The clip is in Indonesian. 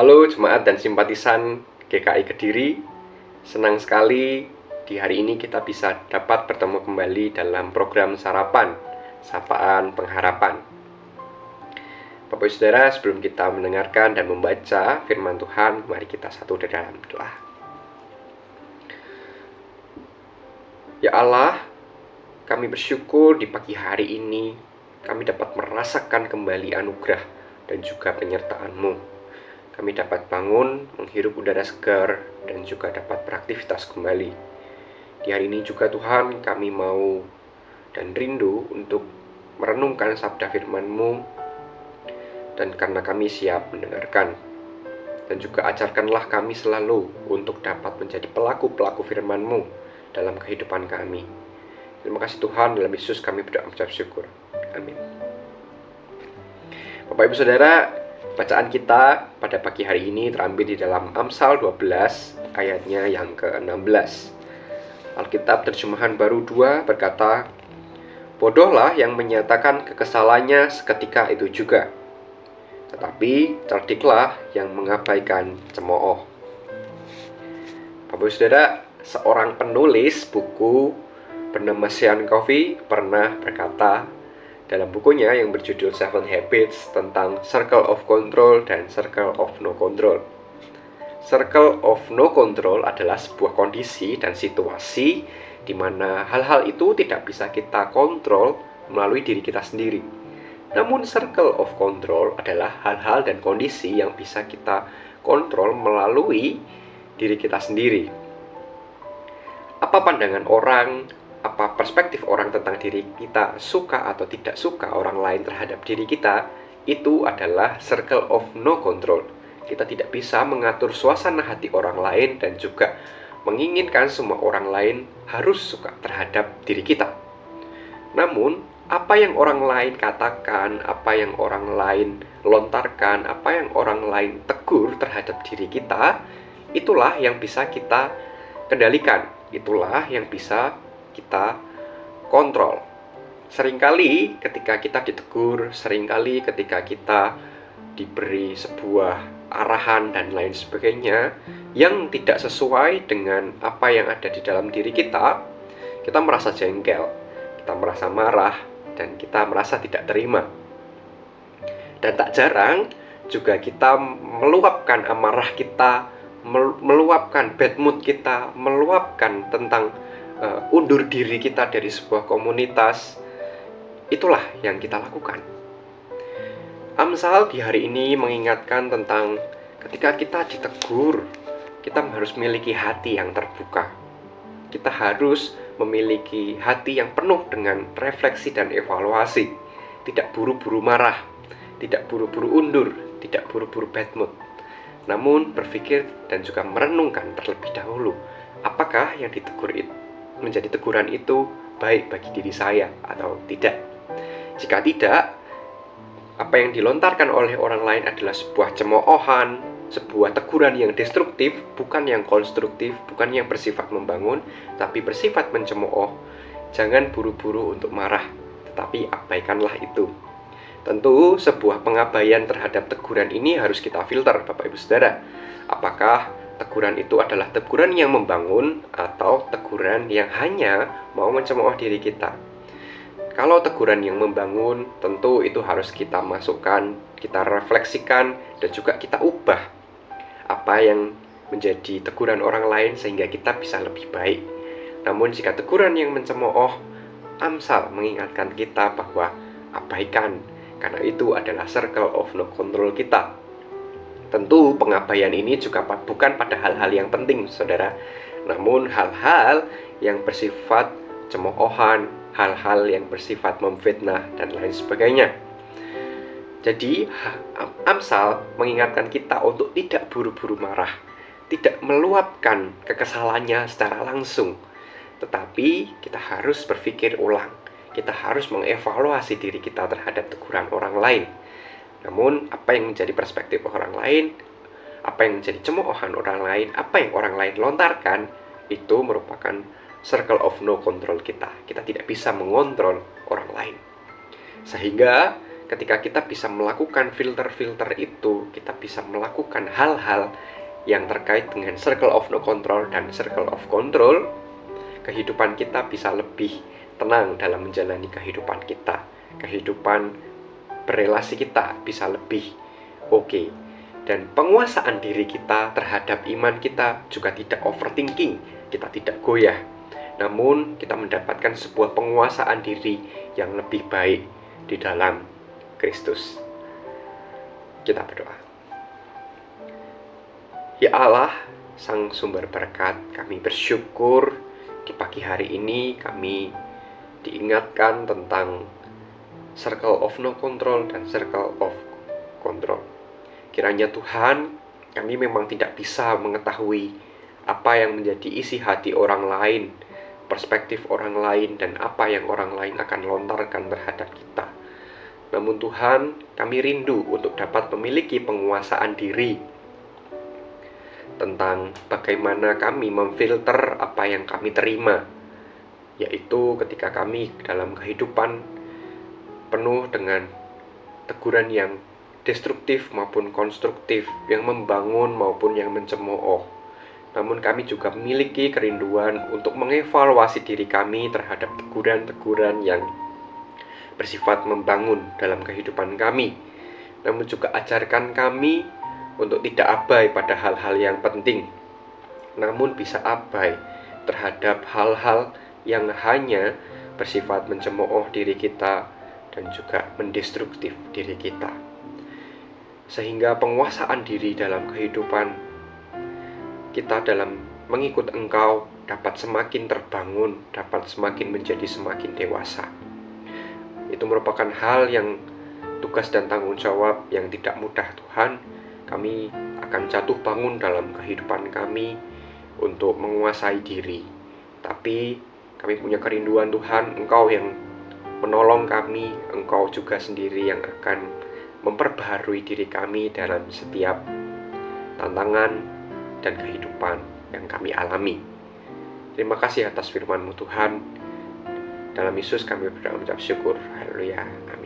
Halo jemaat dan simpatisan GKI Kediri. Senang sekali di hari ini kita bisa dapat bertemu kembali dalam program Sarapan, Sapaan Pengharapan. Bapak Ibu Saudara, sebelum kita mendengarkan dan membaca firman Tuhan, mari kita satu di dalam doa. Ya Allah, kami bersyukur di pagi hari ini kami dapat merasakan kembali anugerah dan juga penyertaan-Mu. Kami dapat bangun, menghirup udara segar, dan juga dapat beraktivitas kembali. Di hari ini juga Tuhan, kami mau dan rindu untuk merenungkan sabda firman-Mu, dan karena kami siap mendengarkan. Dan juga ajarkanlah kami selalu untuk dapat menjadi pelaku-pelaku firman-Mu dalam kehidupan kami. Terima kasih Tuhan, dalam Yesus kami berdoa mengucap syukur. Amin. Bapak Ibu Saudara, bacaan kita pada pagi hari ini terambil di dalam Amsal 12 ayatnya yang ke-16. Alkitab terjemahan baru 2 berkata, "Bodohlah yang menyatakan kekesalannya seketika itu juga, tetapi cerdiklah yang mengabaikan cemooh." Bapak Saudara, seorang penulis buku bernama Sean Covey pernah berkata dalam bukunya yang berjudul 7 Habits tentang Circle of Control dan Circle of No Control. Circle of No Control adalah sebuah kondisi dan situasi di mana hal-hal itu tidak bisa kita kontrol melalui diri kita sendiri. Namun Circle of Control adalah hal-hal dan kondisi yang bisa kita kontrol melalui diri kita sendiri. Apa pandangan orang, apa perspektif orang tentang diri kita, suka atau tidak suka orang lain terhadap diri kita, itu adalah circle of no control. Kita tidak bisa mengatur suasana hati orang lain dan juga menginginkan semua orang lain harus suka terhadap diri kita. Namun, apa yang orang lain katakan, apa yang orang lain lontarkan, apa yang orang lain tegur terhadap diri kita, itulah yang bisa kita kendalikan, itulah yang bisa kita kontrol. Seringkali ketika kita ditegur, seringkali ketika kita diberi sebuah arahan dan lain sebagainya yang tidak sesuai dengan apa yang ada di dalam diri kita, kita merasa jengkel, kita merasa marah, dan kita merasa tidak terima. Dan tak jarang juga kita meluapkan amarah kita, meluapkan bad mood kita, meluapkan tentang undur diri kita dari sebuah komunitas. Itulah yang kita lakukan. Amsal di hari ini mengingatkan tentang ketika kita ditegur, kita harus memiliki hati yang terbuka. Kita harus memiliki hati yang penuh dengan refleksi dan evaluasi. Tidak buru-buru marah, tidak buru-buru undur, tidak buru-buru bad mood. Namun berpikir dan juga merenungkan terlebih dahulu, apakah yang ditegur itu menjadi teguran itu baik bagi diri saya atau tidak. Jika tidak, apa yang dilontarkan oleh orang lain adalah sebuah cemoohan, sebuah teguran yang destruktif, bukan yang konstruktif, bukan yang bersifat membangun, tapi bersifat mencemooh. Jangan buru-buru untuk marah, tetapi abaikanlah itu. Tentu sebuah pengabaian terhadap teguran ini harus kita filter, Bapak Ibu Saudara. Apakah teguran itu adalah teguran yang membangun atau teguran yang hanya mau mencemooh diri kita? Kalau teguran yang membangun, tentu itu harus kita masukkan, kita refleksikan, dan juga kita ubah apa yang menjadi teguran orang lain sehingga kita bisa lebih baik. Namun jika teguran yang mencemooh, Amsal mengingatkan kita bahwa abaikan, karena itu adalah circle of no control kita. Tentu pengabaian ini juga bukan pada hal-hal yang penting, saudara, namun hal-hal yang bersifat cemoohan, hal-hal yang bersifat memfitnah, dan lain sebagainya. Jadi, Amsal mengingatkan kita untuk tidak buru-buru marah, tidak meluapkan kekesalannya secara langsung, tetapi kita harus berpikir ulang, kita harus mengevaluasi diri kita terhadap teguran orang lain. Namun, apa yang menjadi perspektif orang lain, apa yang menjadi cemoohan orang lain, apa yang orang lain lontarkan, itu merupakan circle of no control kita. Kita tidak bisa mengontrol orang lain. Sehingga ketika kita bisa melakukan filter-filter itu, kita bisa melakukan hal-hal yang terkait dengan circle of no control dan circle of control, kehidupan kita bisa lebih tenang dalam menjalani kehidupan kita. Kehidupan berelasi kita bisa lebih oke. Dan penguasaan diri kita terhadap iman kita juga tidak overthinking, kita tidak goyah. Namun kita mendapatkan sebuah penguasaan diri yang lebih baik di dalam Kristus. Kita berdoa. Ya Allah, Sang Sumber Berkat, kami bersyukur di pagi hari ini kami diingatkan tentang circle of no control dan circle of control. Kiranya Tuhan, kami memang tidak bisa mengetahui apa yang menjadi isi hati orang lain, perspektif orang lain, dan apa yang orang lain akan lontarkan terhadap kita. Namun Tuhan, kami rindu untuk dapat memiliki penguasaan diri tentang bagaimana kami memfilter apa yang kami terima, yaitu ketika kami dalam kehidupan penuh dengan teguran yang destruktif maupun konstruktif, yang membangun maupun yang mencemooh. Namun kami juga memiliki kerinduan untuk mengevaluasi diri kami terhadap teguran-teguran yang bersifat membangun dalam kehidupan kami. Namun juga ajarkan kami untuk tidak abai pada hal-hal yang penting, namun bisa abai terhadap hal-hal yang hanya bersifat mencemooh diri kita dan juga mendestruktif diri kita. Sehingga penguasaan diri dalam kehidupan kita dalam mengikut Engkau dapat semakin terbangun, dapat semakin menjadi semakin dewasa. Itu merupakan hal yang tugas dan tanggung jawab yang tidak mudah Tuhan. Kami akan jatuh bangun dalam kehidupan kami untuk menguasai diri. Tapi kami punya kerinduan Tuhan, Engkau yang menolong kami, Engkau juga sendiri yang akan memperbaharui diri kami dalam setiap tantangan dan kehidupan yang kami alami. Terima kasih atas firman-Mu Tuhan. Dalam Yesus kami berdoa mengucap syukur. Haleluya. Amin.